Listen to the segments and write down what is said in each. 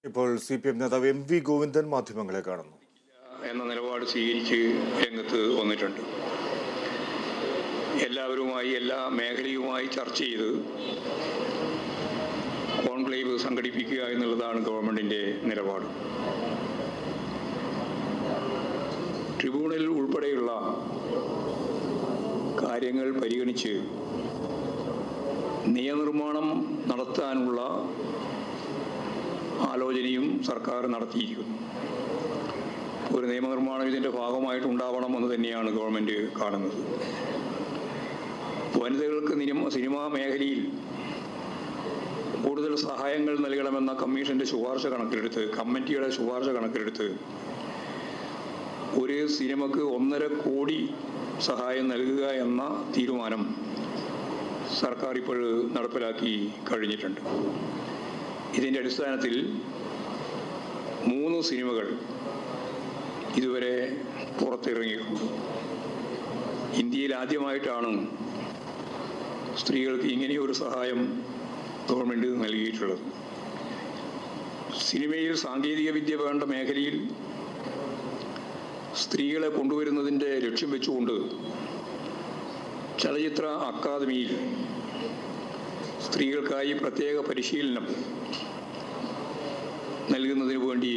ഇപ്പോൾ CPM നേതാവ് MV Govindan മാധ്യമങ്ങളെ കാണുന്നു എന്ന നിലപാട് സ്വീകരിച്ച് രംഗത്ത് വന്നിട്ടുണ്ട്. എല്ലാവരുമായി എല്ലാ മേഖലയുമായി ചർച്ച ചെയ്ത് കോൺക്ലേവ് സംഘടിപ്പിക്കുക എന്നുള്ളതാണ് ഗവൺമെന്റിന്റെ നിലപാട്. ട്രിബ്യൂണൽ ഉൾപ്പെടെയുള്ള കാര്യങ്ങൾ പരിഗണിച്ച് നിയമനിർമ്മാണം നടത്താനുള്ള ആലോചനയും സർക്കാർ നടത്തിയിരിക്കുന്നു. ഒരു നിയമനിർമ്മാണം ഇതിൻ്റെ ഭാഗമായിട്ടുണ്ടാവണമെന്ന് തന്നെയാണ് ഗവൺമെൻറ് കാണുന്നത്. വനിതകൾക്ക് സിനിമാ മേഖലയിൽ കൂടുതൽ സഹായങ്ങൾ നൽകണമെന്ന കമ്മീഷൻ്റെ ശുപാർശ കണക്കിലെടുത്ത്, കമ്മിറ്റിയുടെ ശുപാർശ കണക്കിലെടുത്ത് ഒരു സിനിമക്ക് 1.5 കോടി സഹായം നൽകുക എന്ന തീരുമാനം സർക്കാർ ഇപ്പോൾ നടപ്പിലാക്കി കഴിഞ്ഞിട്ടുണ്ട്. ഇതിൻ്റെ അടിസ്ഥാനത്തിൽ 3 സിനിമകൾ ഇതുവരെ പുറത്തിറങ്ങിയിട്ടുണ്ട്. ഇന്ത്യയിൽ ആദ്യമായിട്ടാണ് സ്ത്രീകൾക്ക് ഇങ്ങനെയൊരു സഹായം ഗവൺമെൻറ് നൽകിയിട്ടുള്ളത്. സിനിമയിൽ സാങ്കേതിക വിദ്യ വേണ്ട മേഖലയിൽ സ്ത്രീകളെ കൊണ്ടുവരുന്നതിൻ്റെ ലക്ഷ്യം വെച്ചുകൊണ്ട് ചലച്ചിത്ര അക്കാദമിയിൽ സ്ത്രീകൾക്കായി പ്രത്യേക പരിശീലനം നൽകുന്നതിന് വേണ്ടി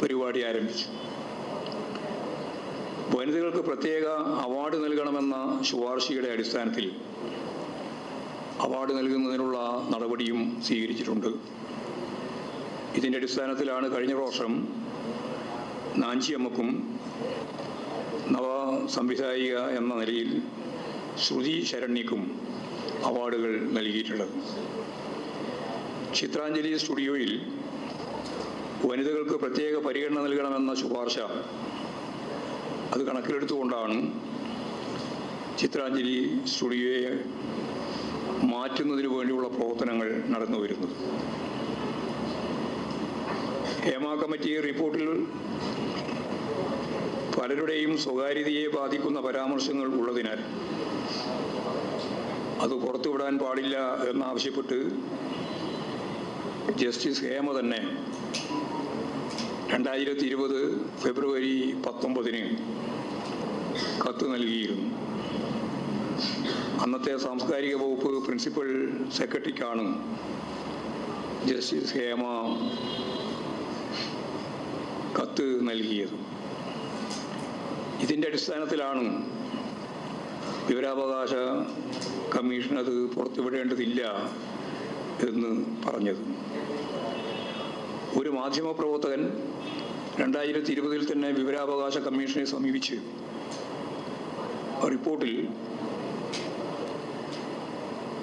പരിപാടി ആരംഭിച്ചു. വനിതകൾക്ക് പ്രത്യേക അവാർഡ് നൽകണമെന്ന ശുപാർശയുടെ അടിസ്ഥാനത്തിൽ അവാർഡ് നൽകുന്നതിനുള്ള നടപടിയും സ്വീകരിച്ചിട്ടുണ്ട്. ഇതിൻ്റെ അടിസ്ഥാനത്തിലാണ് കഴിഞ്ഞ വർഷം നാഞ്ചിയമ്മക്കും നവ സംവിധായിക എന്ന നിലയിൽ ശ്രുതി ശരണ്യക്കും അവാർഡുകൾ നൽകിയിട്ടുള്ളത്. ചിത്രാഞ്ജലി സ്റ്റുഡിയോയിൽ വനിതകൾക്ക് പ്രത്യേക പരിഗണന നൽകണമെന്ന ശുപാർശ അത് കണക്കിലെടുത്തുകൊണ്ടാണ് ചിത്രാഞ്ജലി സ്റ്റുഡിയോയെ മാറ്റുന്നതിന് വേണ്ടിയുള്ള പ്രവർത്തനങ്ങൾ നടന്നു വരുന്നത്. ഹേമ കമ്മിറ്റി റിപ്പോർട്ടിൽ പലരുടെയും സ്വകാര്യതയെ ബാധിക്കുന്ന പരാമർശങ്ങൾ ഉള്ളതിനാൽ അത് പുറത്തുവിടാൻ പാടില്ല എന്നാവശ്യപ്പെട്ട് ജസ്റ്റിസ് ഹേമ തന്നെ 2020 ഫെബ്രുവരി 19 കത്ത് നൽകിയിരുന്നു. അന്നത്തെ സാംസ്കാരിക വകുപ്പ് പ്രിൻസിപ്പൽ സെക്രട്ടറിക്കാണ് ജസ്റ്റിസ് ഹേമ കത്ത് നൽകിയത്. ഇതിൻ്റെ അടിസ്ഥാനത്തിലാണ് വിവരാവകാശ കമ്മീഷൻ അത് പുറത്തുവിടേണ്ടതില്ല എന്ന് പറഞ്ഞത്. ഒരു മാധ്യമപ്രവർത്തകൻ 2020 തന്നെ വിവരാവകാശ കമ്മീഷനെ സമീപിച്ച് റിപ്പോർട്ടിൽ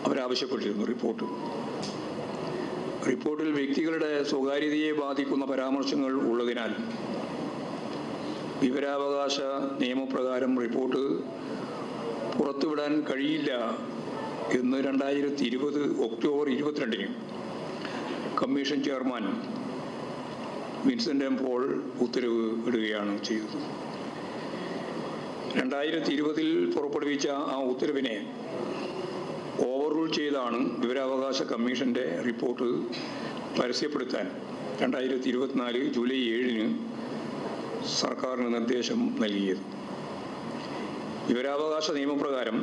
അവരാവശ്യപ്പെട്ടിരുന്നു. റിപ്പോർട്ടിൽ വ്യക്തികളുടെ സ്വകാര്യതയെ ബാധിക്കുന്ന പരാമർശങ്ങൾ ഉള്ളതിനാൽ വിവരാവകാശ നിയമപ്രകാരം റിപ്പോർട്ട് പുറത്തുവിടാൻ കഴിയില്ല എന്ന് 2020 October 22 commission chairman Vincent M Paul ഉത്തരവ് ഇടുകയാണ് ചെയ്തത്. 2020 പുറപ്പെടുവിച്ച ആ ഉത്തരവിനെ ഓവർറൂൾ ചെയ്താണ് വിവരാവകാശ കമ്മീഷൻ്റെ റിപ്പോർട്ട് പരസ്യപ്പെടുത്താൻ 2024 ജൂലൈ 7 സർക്കാരിന് നിർദ്ദേശം നൽകിയത്. വിവരാവകാശ നിയമപ്രകാരം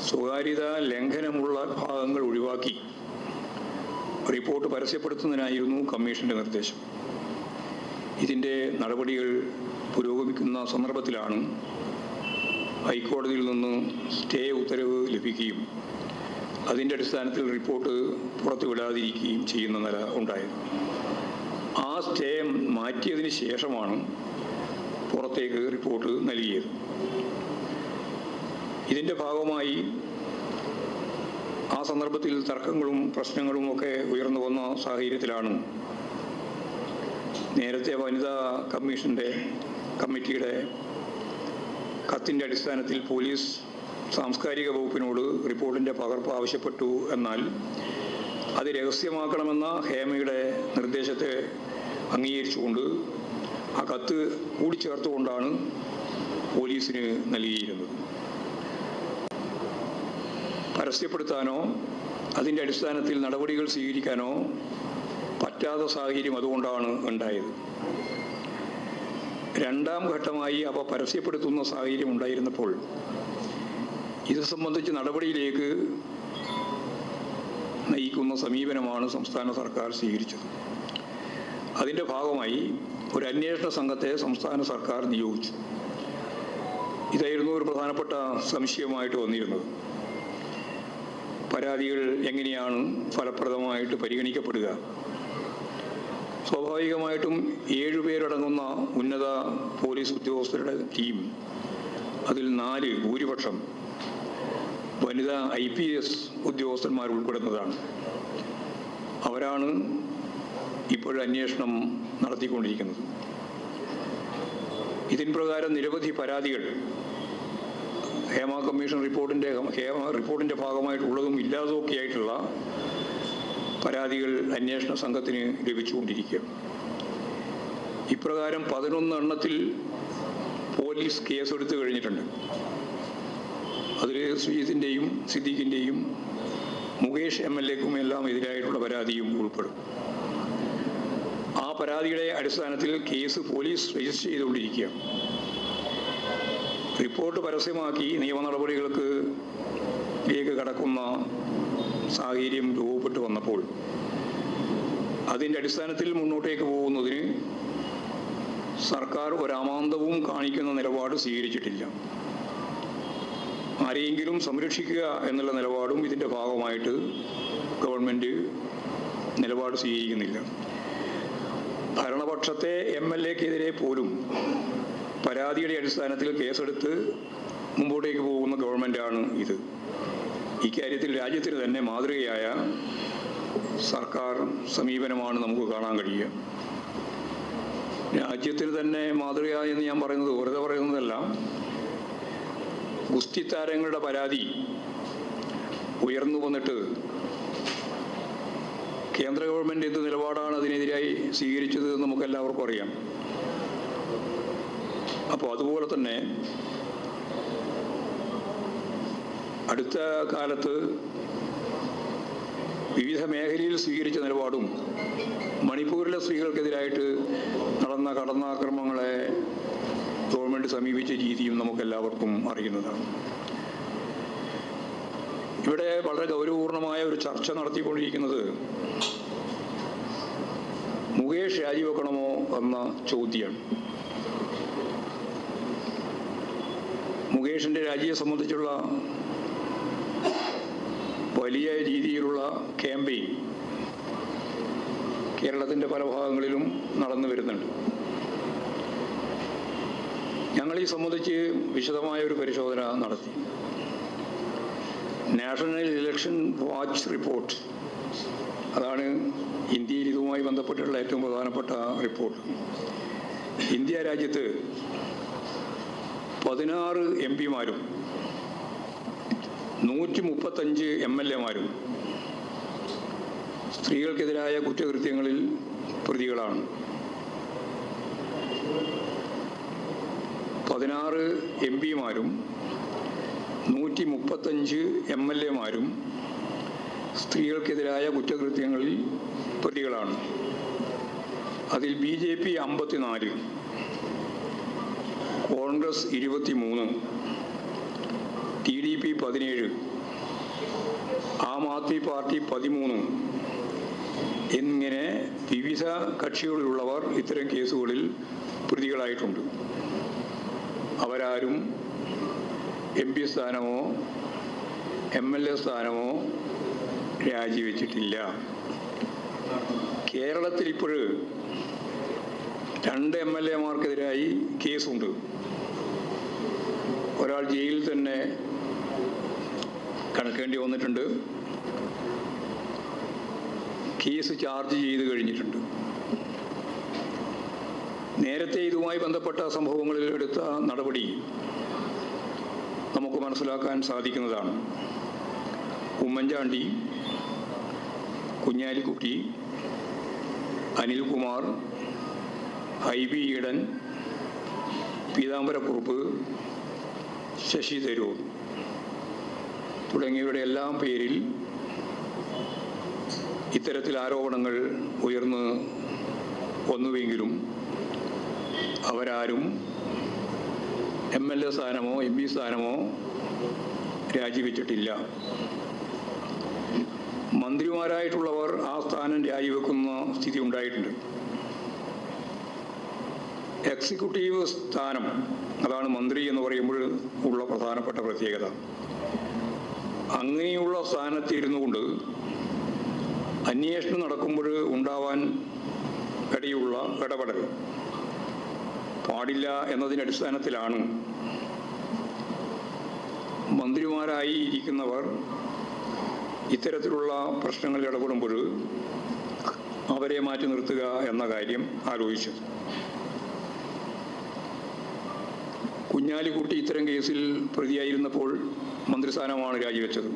സ്വകാര്യത ലംഘനമുള്ള ഭാഗങ്ങൾ ഒഴിവാക്കി റിപ്പോർട്ട് പരസ്യപ്പെടുത്തുന്നതിനായിരുന്നു കമ്മീഷന്റെ നിർദ്ദേശം. ഇതിൻ്റെ നടപടികൾ പുരോഗമിക്കുന്ന സന്ദർഭത്തിലാണ് ഹൈക്കോടതിയിൽ നിന്ന് സ്റ്റേ ഉത്തരവ് ലഭിക്കുകയും അതിൻ്റെ അടിസ്ഥാനത്തിൽ റിപ്പോർട്ട് പുറത്തുവിടാതിരിക്കുകയും ചെയ്യുന്ന നില ഉണ്ടായത്. ആ സ്റ്റേ മാറ്റിയതിന് ശേഷമാണ് പുറത്തേക്ക് റിപ്പോർട്ട് നൽകിയത്. ഇതിൻ്റെ ഭാഗമായി ആ സന്ദർഭത്തിൽ തർക്കങ്ങളും പ്രശ്നങ്ങളും ഒക്കെ ഉയർന്നു വന്ന സാഹചര്യത്തിലാണ് നേരത്തെ വനിതാ കമ്മിറ്റിയുടെ കത്തിൻ്റെ അടിസ്ഥാനത്തിൽ പോലീസ് സാംസ്കാരിക വകുപ്പിനോട് റിപ്പോർട്ടിൻ്റെ പകർപ്പ് ആവശ്യപ്പെട്ടു. എന്നാൽ അത് രഹസ്യമാക്കണമെന്ന ഹേമയുടെ നിർദ്ദേശത്തെ അംഗീകരിച്ചുകൊണ്ട് ആ കത്ത് കൂടിച്ചേർത്തുകൊണ്ടാണ് പോലീസിന് നൽകിയിരുന്നത്. പരസ്യപ്പെടുത്താനോ അതിൻ്റെ അടിസ്ഥാനത്തിൽ നടപടികൾ സ്വീകരിക്കാനോ പറ്റാത്ത സാഹചര്യം അതുകൊണ്ടാണ് ഉണ്ടായത്. രണ്ടാം ഘട്ടമായി അവ പരസ്യപ്പെടുത്തുന്ന സാഹചര്യം ഉണ്ടായിരുന്നപ്പോൾ ഇത് സംബന്ധിച്ച് നടപടിയിലേക്ക് നയിക്കുന്ന സമീപനമാണ് സംസ്ഥാന സർക്കാർ സ്വീകരിച്ചത്. അതിൻ്റെ ഭാഗമായി ഒരു അന്വേഷണ സംഘത്തെ സംസ്ഥാന സർക്കാർ നിയോഗിച്ചു. ഇതായിരുന്നു ഒരു പ്രധാനപ്പെട്ട സംശയമായിട്ട് വന്നിരുന്നത്. പരാതികൾ എങ്ങനെയാണ് ഫലപ്രദമായിട്ട് പരിഗണിക്കപ്പെടുക? സ്വാഭാവികമായിട്ടും 7 പേരടങ്ങുന്ന ഉന്നത പോലീസ് ഉദ്യോഗസ്ഥരുടെ ടീം, അതിൽ 4 ഭൂരിപക്ഷം വനിതാ IPS ഉദ്യോഗസ്ഥന്മാർ ഉൾപ്പെടുന്നതാണ്. അവരാണ് ഇപ്പോഴും അന്വേഷണം നടത്തിക്കൊണ്ടിരിക്കുന്നത്. ഇതിൻ പ്രകാരം നിരവധി പരാതികൾ ഹേമ കമ്മീഷൻ റിപ്പോർട്ടിൻ്റെ ഭാഗമായിട്ടുള്ളതും ഇല്ലാതൊക്കെയായിട്ടുള്ള പരാതികൾ അന്വേഷണ സംഘത്തിന് ലഭിച്ചുകൊണ്ടിരിക്കുക. ഇപ്രകാരം 11 എണ്ണത്തിൽ പോലീസ് കേസെടുത്ത് കഴിഞ്ഞിട്ടുണ്ട്. അതിൽ ശ്രീജിത്തിൻ്റെയും സിദ്ദീഖിൻ്റെയും മുകേഷ് MLAക്കും എല്ലാം എതിരായിട്ടുള്ള പരാതിയും ഉൾപ്പെടും. ആ പരാതിയുടെ അടിസ്ഥാനത്തിൽ കേസ് പോലീസ് രജിസ്റ്റർ ചെയ്തുകൊണ്ടിരിക്കുക. റിപ്പോർട്ട് പരസ്യമാക്കി നിയമ നടപടികൾക്ക് കടക്കുന്ന സാഹചര്യം രൂപപ്പെട്ടു വന്നപ്പോൾ അതിൻ്റെ അടിസ്ഥാനത്തിൽ മുന്നോട്ടേക്ക് പോകുന്നതിന് സർക്കാർ ഒരമാന്തവും കാണിക്കുന്ന നിലപാട് സ്വീകരിച്ചിട്ടില്ല. ആരെയെങ്കിലും സംരക്ഷിക്കുക എന്നുള്ള നിലപാടും ഇതിൻ്റെ ഭാഗമായിട്ട് ഗവൺമെൻറ് നിലപാട് സ്വീകരിക്കുന്നില്ല. ഭരണപക്ഷത്തെ MLAക്കെതിരെ പോലും പരാതിയുടെ അടിസ്ഥാനത്തിൽ കേസെടുത്ത് മുമ്പോട്ടേക്ക് പോകുന്ന ഗവൺമെൻറ്റാണ് ഇത്. ഇക്കാര്യത്തിൽ രാജ്യത്തിന് തന്നെ മാതൃകയായ സർക്കാർ സമീപനമാണ് നമുക്ക് കാണാൻ കഴിയുക. രാജ്യത്തിന് തന്നെ മാതൃക എന്ന് ഞാൻ പറയുന്നത് വെറുതെ പറയുന്നതല്ല. ഗുസ്തി താരങ്ങളുടെ പരാതി ഉയർന്നു വന്നിട്ട് കേന്ദ്ര ഗവൺമെൻറ് എന്ത് നിലപാടാണ് അതിനെതിരായി സ്വീകരിച്ചത് എന്ന് നമുക്കെല്ലാവർക്കും അറിയാം. അപ്പോൾ അതുപോലെ തന്നെ അടുത്ത കാലത്ത് വിവിധ മേഖലയിൽ സ്വീകരിച്ച നിലപാടും മണിപ്പൂരിലെ സ്ത്രീകൾക്കെതിരായിട്ട് നടന്ന കടന്നാക്രമങ്ങളെ ഗവൺമെൻറ് സമീപിച്ച രീതിയും നമുക്കെല്ലാവർക്കും അറിയുന്നതാണ്. ഇവിടെ വളരെ ഗൗരവപൂർണമായ ഒരു ചർച്ച നടത്തിക്കൊണ്ടിരിക്കുന്നത് മുകേഷ് രാജിവെക്കണമോ എന്ന ചോദ്യമാണ്. മുകേഷിൻ്റെ രാജിയെ സംബന്ധിച്ചുള്ള വലിയ രീതിയിലുള്ള ക്യാമ്പയിൻ കേരളത്തിൻ്റെ പല ഭാഗങ്ങളിലും നടന്നു വരുന്നുണ്ട്. ഞങ്ങൾ ഈ സംബന്ധിച്ച് വിശദമായ ഒരു പരിശോധന നടത്തി. നാഷണൽ ഇലക്ഷൻ വാച്ച് റിപ്പോർട്ട്, അതാണ് ഇന്ത്യയിൽ ഇതുമായി ബന്ധപ്പെട്ടുള്ള ഏറ്റവും പ്രധാനപ്പെട്ട റിപ്പോർട്ട്. ഇന്ത്യ രാജ്യത്ത് 16 MP-മാരും 135 MLA-മാരും സ്ത്രീകൾക്കെതിരായ കുറ്റകൃത്യങ്ങളിൽ പ്രതികളാണ്. 16 MP-മാരും 135 MLA-മാരും സ്ത്രീകൾക്കെതിരായ കുറ്റകൃത്യങ്ങളിൽ പ്രതികളാണ്. അതിൽ BJP 54, Congress 23, TDP 17, Aam Aadmi party 13 എന്നിങ്ങനെ വിവിധ കക്ഷികളിലുള്ളവർ ഇത്തരം കേസുകളിൽ പ്രതികളായിട്ടുണ്ട്. അവരാരും MP സ്ഥാനമോ MLA സ്ഥാനമോ രാജിവെച്ചിട്ടില്ല. കേരളത്തിൽ ഇപ്പോഴ് 2 MLA-മാർക്കെതിരായി കേസുണ്ട്. ഒരാൾ ജയിലിൽ തന്നെ കിടക്കേണ്ടി വന്നിട്ടുണ്ട്. കേസ് ചാർജ് ചെയ്ത് കഴിഞ്ഞിട്ടുണ്ട്. നേരത്തെ ഇതുമായി ബന്ധപ്പെട്ട സംഭവങ്ങളിൽ എടുത്ത നടപടി നമുക്ക് മനസ്സിലാക്കാൻ സാധിക്കുന്നതാണ്. ഉമ്മൻചാണ്ടി, കുഞ്ഞാലിക്കുട്ടി, അനിൽകുമാർ, IB ഈഡൻ, പീതാംബരക്കുറുപ്പ്, ശശി തരൂർ തുടങ്ങിയവരുടെ എല്ലാം പേരിൽ ഇത്തരത്തിൽ ആരോപണങ്ങൾ ഉയർന്നു വന്നുവെങ്കിലും അവരാരും MLA സ്ഥാനമോ MP സ്ഥാനമോ രാജിവെച്ചിട്ടില്ല. മന്ത്രിമാരായിട്ടുള്ളവർ ആ സ്ഥാനം രാജിവെക്കുന്ന സ്ഥിതി ഉണ്ടായിട്ടുണ്ട്. എക്സിക്യൂട്ടീവ് സ്ഥാനം, അതാണ് മന്ത്രി എന്ന് പറയുമ്പോൾ ഉള്ള പ്രധാനപ്പെട്ട പ്രത്യേകത. അങ്ങനെയുള്ള സ്ഥാനത്തിരുന്നു കൊണ്ട് അന്വേഷണം നടക്കുമ്പോൾ ഉണ്ടാവാൻ ഇടയുള്ള ഇടപെടൽ പാടില്ല എന്നതിൻ്റെ അടിസ്ഥാനത്തിലാണ് മന്ത്രിമാരായി ഇരിക്കുന്നവർ ഇത്തരത്തിലുള്ള പ്രശ്നങ്ങളിൽ ഇടപെടുമ്പോൾ അവരെ മാറ്റി നിർത്തുക എന്ന കാര്യം ആലോചിച്ചത്. കുഞ്ഞാലിക്കുട്ടി ഇത്തരം കേസിൽ പ്രതിയായിരുന്നപ്പോൾ മന്ത്രിസ്ഥാനമാണ് രാജിവെച്ചത്.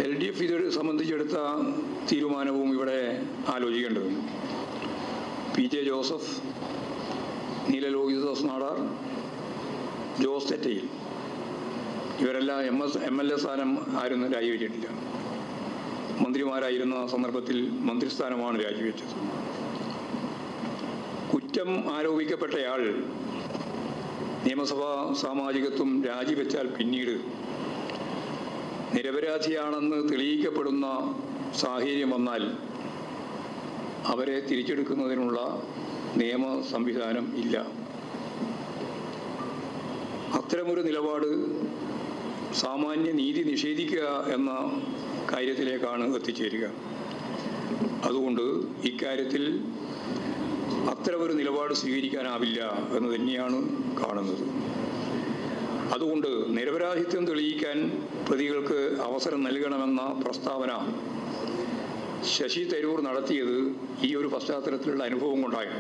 LDF ഇത് സംബന്ധിച്ചെടുത്ത തീരുമാനവും ഇവിടെ ആലോചിക്കേണ്ടതുണ്ട്. PJ ജോസഫ്, നീലലോഹിതദാസ് നാടാർ, ജോസ് തെറ്റയിൽ ഇവരെല്ലാം MLA സ്ഥാനം ആരും രാജിവെച്ചിട്ടില്ല. മന്ത്രിമാരായിരുന്ന സന്ദർഭത്തിൽ മന്ത്രിസ്ഥാനമാണ് രാജിവെച്ചത്. കുറ്റം ആരോപിക്കപ്പെട്ടയാൾ നിയമസഭാ സാമാജികത്വം രാജിവെച്ചാൽ പിന്നീട് നിരപരാധിയാണെന്ന് തെളിയിക്കപ്പെടുന്ന സാഹചര്യം വന്നാൽ അവരെ തിരിച്ചെടുക്കുന്നതിനുള്ള നിയമ സംവിധാനം ഇല്ല. അത്തരമൊരു നിലപാട് സാമാന്യ നീതി നിഷേധിക്കുക എന്ന കാര്യത്തിലേക്കാണ് എത്തിച്ചേരുക. അതുകൊണ്ട് ഇക്കാര്യത്തിൽ അത്തരമൊരു നിലപാട് സ്വീകരിക്കാനാവില്ല എന്ന് തന്നെയാണ് കാണുന്നത്. അതുകൊണ്ട് നിരപരാധിത്വം തെളിയിക്കാൻ പ്രതികൾക്ക് അവസരം നൽകണമെന്ന പ്രസ്താവന ശശി തരൂർ നടത്തിയത് ഈ ഒരു പശ്ചാത്തലത്തിലുള്ള അനുഭവം കൊണ്ടാണ്.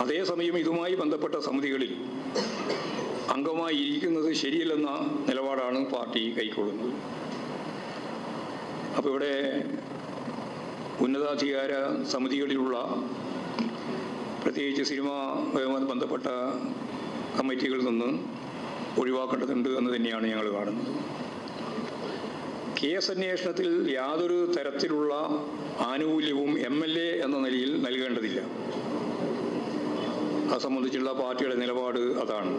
അതേസമയം ഇതുമായി ബന്ധപ്പെട്ട സമിതികളിൽ അംഗമായി ഇരിക്കുന്നത് ശരിയല്ലെന്ന നിലപാടാണ് പാർട്ടി കൈക്കൊള്ളുന്നത്. അപ്പോൾ ഇവിടെ ഉന്നതാധികാര സമിതികളിലുള്ള പ്രത്യേകിച്ച് സിനിമയുമായി ബന്ധപ്പെട്ട കമ്മിറ്റികളിൽ നിന്ന് ഒഴിവാക്കേണ്ടതുണ്ട് എന്ന് തന്നെയാണ് ഞങ്ങൾ കാണുന്നത്. കേസ് അന്വേഷണത്തിൽ യാതൊരു തരത്തിലുള്ള ആനുകൂല്യവും MLA എന്ന നിലയിൽ നൽകേണ്ടതില്ല. അത് സംബന്ധിച്ചുള്ള പാർട്ടിയുടെ നിലപാട് അതാണ്.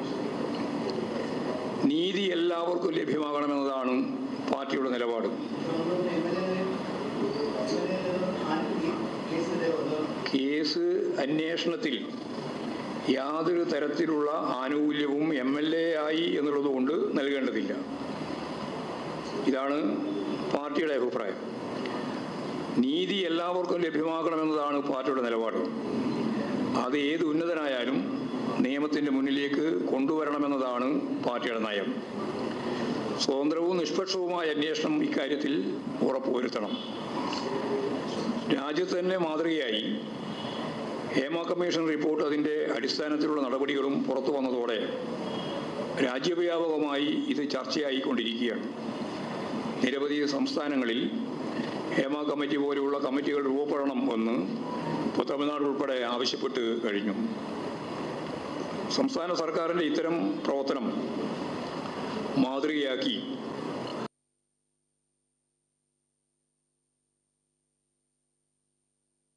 നീതി എല്ലാവർക്കും ലഭ്യമാകണമെന്നതാണ് പാർട്ടിയുടെ നിലപാട്. കേസ് അന്വേഷണത്തിൽ യാതൊരു തരത്തിലുള്ള ആനുകൂല്യവും MLA ആയി എന്നുള്ളത് കൊണ്ട് നൽകേണ്ടതില്ല. ഇതാണ് പാർട്ടിയുടെ അഭിപ്രായം. നീതി എല്ലാവർക്കും ലഭ്യമാക്കണമെന്നതാണ് പാർട്ടിയുടെ നിലപാട്. അത് ഏത് ഉന്നതനായാലും നിയമത്തിൻ്റെ മുന്നിലേക്ക് കൊണ്ടുവരണമെന്നതാണ് പാർട്ടിയുടെ നയം. സ്വതന്ത്രവും നിഷ്പക്ഷവുമായ അന്വേഷണം ഇക്കാര്യത്തിൽ ഉറപ്പുവരുത്തണം. രാജ്യത്ത് തന്നെ മാതൃകയായി ഹേമ കമ്മീഷൻ റിപ്പോർട്ട് അതിൻ്റെ അടിസ്ഥാനത്തിലുള്ള നടപടികളും പുറത്തു വന്നതോടെ രാജ്യവ്യാപകമായി ഇത് ചർച്ചയായിക്കൊണ്ടിരിക്കുകയാണ്. നിരവധി സംസ്ഥാനങ്ങളിൽ ഹേമ കമ്മിറ്റി പോലെയുള്ള കമ്മിറ്റികൾ രൂപപ്പെടണം എന്ന് ഇപ്പോൾ തമിഴ്നാട് ഉൾപ്പെടെ ആവശ്യപ്പെട്ട് കഴിഞ്ഞു. സംസ്ഥാന സർക്കാരിൻ്റെ ഇത്തരം പ്രവർത്തനം മാതൃകയാക്കി